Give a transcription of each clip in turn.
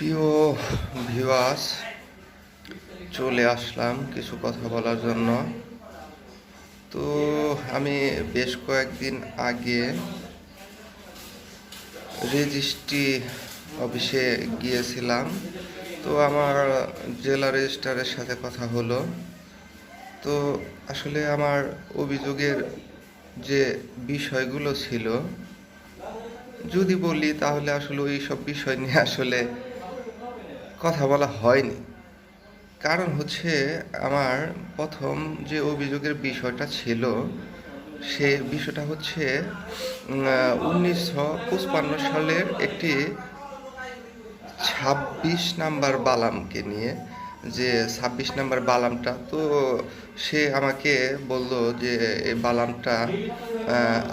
প্রিয় ভিউয়ার্স, চলে আসলাম কিছু কথা বলার জন্য। তো আমি বেশ কয়েকদিন আগে রেজিস্ট্রি অফিসে গিয়েছিলাম। তো আমার জেলা রেজিস্ট্রারের সাথে কথা হলো। তো আসলে আমার অভিযোগের যে বিষয়গুলো ছিল, যদি বলি তাহলে আসলে ওই সব বিষয় নিয়ে আসলে কথা বলা হয়নি। কারণ হচ্ছে, আমার প্রথম যে অভিযোগের বিষয়টা ছিল, সে বিষয়টা হচ্ছে 1955 সালের একটি 26 নাম্বার বালামকে নিয়ে। যে 26 নাম্বার বালামটা, তো সে আমাকে বলল যে এই বালামটা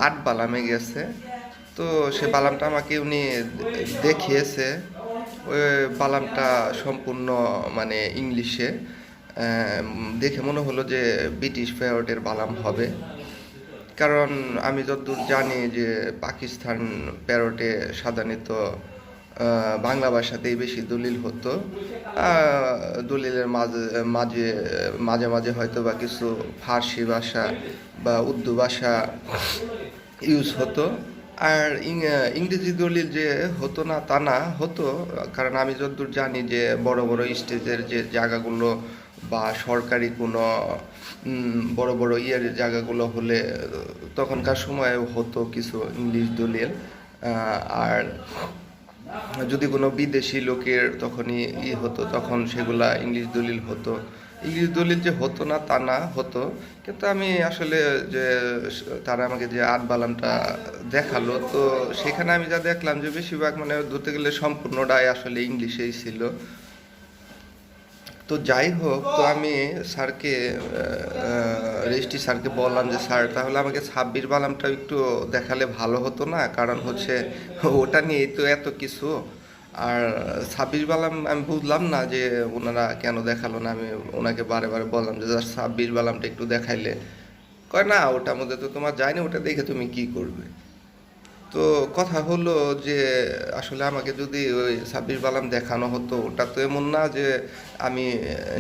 8 বালামে গেছে। তো সে বালামটা আমাকে উনি দেখিয়েছে। ওই বালামটা সম্পূর্ণ মানে ইংলিশে, দেখে মনে হলো যে ব্রিটিশ প্যারটের বালাম হবে। কারণ আমি যতদূর জানি যে পাকিস্তান প্যারটে সাধারণত বাংলা ভাষাতেই বেশি দলিল হতো। দলিলের মাঝে মাঝে মাঝে মাঝে হয়তো বা কিছু ফার্সি ভাষা বা উর্দু ভাষা ইউজ হতো। আর ইংরেজি দলিল যে হতো না তা না, হতো। কারণ আমি যতদূর জানি যে বড় বড় স্টেজের যে জায়গাগুলো বা সরকারি কোনো বড় বড় জায়গাগুলো হলে তখনকার সময়ে হতো কিছু ইংলিশ দলিল। আর যদি কোনো বিদেশি লোকের তখনই হতো, তখন সেগুলা ইংলিশ দলিল হতো। ইংলিশ দলিল যে হতো না তা না, হতো। কিন্তু আমি আসলে যে তারা আমাকে যে 8 বালামটা দেখালো, তো সেখানে আমি যা দেখলাম যে বেশিরভাগ মানে ধরতে গেলে সম্পূর্ণটাই আসলে ইংলিশেই ছিল। তো যাই হোক, তো আমি স্যারকে রেজিস্ট্রি স্যারকে বললাম যে স্যার, তাহলে আমাকে 26 বালামটা একটু দেখালে ভালো হতো না? কারণ হচ্ছে ওটা নিয়েই তো এত কিছু। আর 26 বালাম আমি বুঝলাম না যে ওনারা কেন দেখালো না। আমি ওনাকে বারে বারে বললাম যে 26 বালামটা একটু দেখাইলে। কয় না, ওটার মধ্যে তো তোমার যায়নি, ওটা দেখে তুমি কি করবে? তো কথা হলো যে আসলে আমাকে যদি ওই 26 বালাম দেখানো হতো, ওটা তো এমন না যে আমি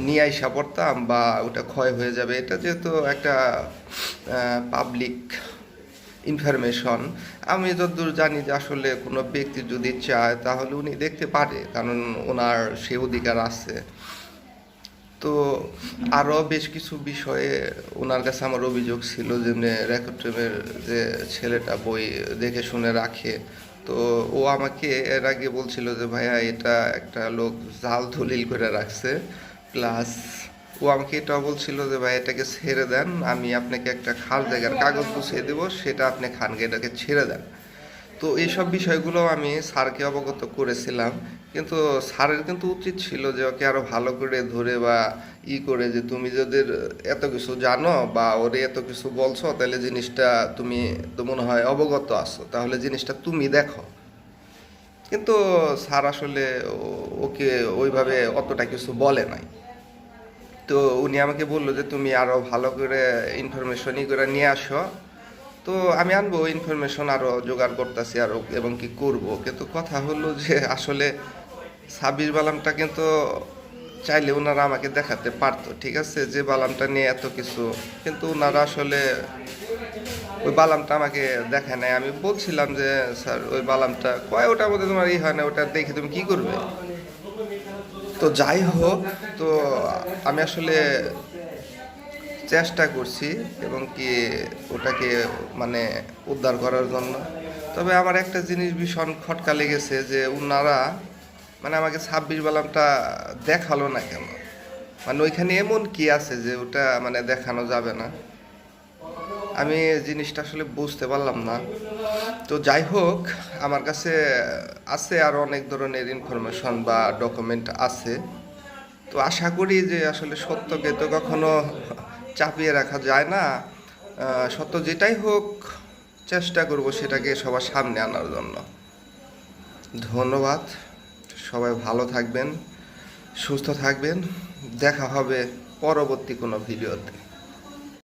নিয়ে আইসা পড়তাম বা ওটা ক্ষয় হয়ে যাবে। এটা যেহেতু একটা পাবলিক ইনফরমেশন, আমি যতদূর জানি যে আসলে কোনো ব্যক্তি যদি চায় তাহলে উনি দেখতে পারে, কারণ ওনার সে অধিকার আছে। তো আরও বেশ কিছু বিষয়ে ওনার কাছে আমার অভিযোগ ছিল, যেমনি রেকর্ডের যে ছেলেটা বই দেখে শুনে রাখে। তো ও আমাকে এর আগে বলছিল যে ভাইয়া, এটা একটা লোক জাল দলিল করে রাখছে। প্লাস ও আমাকে এটাও বলছিল যে ভাই, এটাকে ছেড়ে দেন, আমি আপনাকে একটা খাল জায়গার কাগজ গুছিয়ে দেবো, সেটা আপনি খানকে এটাকে ছেড়ে দেন। তো এইসব বিষয়গুলো আমি স্যারকে অবগত করেছিলাম। কিন্তু স্যারের কিন্তু উচিত ছিল যে ওকে আরো ভালো করে ধরে বা করে, যে তুমি যদি এত কিছু জানো বা ওরে এত কিছু বলছো, তাহলে জিনিসটা তুমি তো মনে হয় অবগত আছো, তাহলে জিনিসটা তুমি দেখো। কিন্তু স্যার আসলে ওকে ওইভাবে অতটা কিছু বলে নাই। তো উনি আমাকে বললো যে তুমি আরো ভালো করে ইনফরমেশনই করে নিয়ে আসো। তো আমি আনবো ইনফরমেশন, আরও জোগাড় করতেছি আরও, এবং কি করব। কিন্তু কথা হলো যে আসলে 26 বালামটা কিন্তু চাইলে ওনারা আমাকে দেখাতে পারতো, ঠিক আছে, যে বালামটা নিয়ে এত কিছু। কিন্তু ওনারা আসলে ওই বালামটা আমাকে দেখায় নাই। আমি বলছিলাম যে স্যার, ওই বালামটা কয় ওটার মধ্যে তোমার হয় না, ওটা দেখে তুমি কি করবে? তো যাই হোক, তো আমি আসলে চেষ্টা করছি এবং কি ওটাকে মানে উদ্ধার করার জন্য। তবে আমার একটা জিনিস ভীষণ খটকা লেগেছে, যে ওনারা মানে আমাকে 26 বালামটা দেখালো না কেন? মানে ওইখানে এমন কি আছে যে ওটা মানে দেখানো যাবে না? আমি জিনিসটা আসলে বুঝতে পারলাম না। তো যাই হোক, আমার কাছে আছে আরও অনেক ধরনের ইনফরমেশন বা ডকুমেন্ট আছে। তো আশা করি যে আসলে সত্যকে তো কখনো চাপিয়ে রাখা যায় না। সত্য যেটাই হোক, চেষ্টা করব সেটাকে সবার সামনে আনার জন্য। ধন্যবাদ। সবাই ভালো থাকবেন, সুস্থ থাকবেন। দেখা হবে পরবর্তী কোনো ভিডিওতে।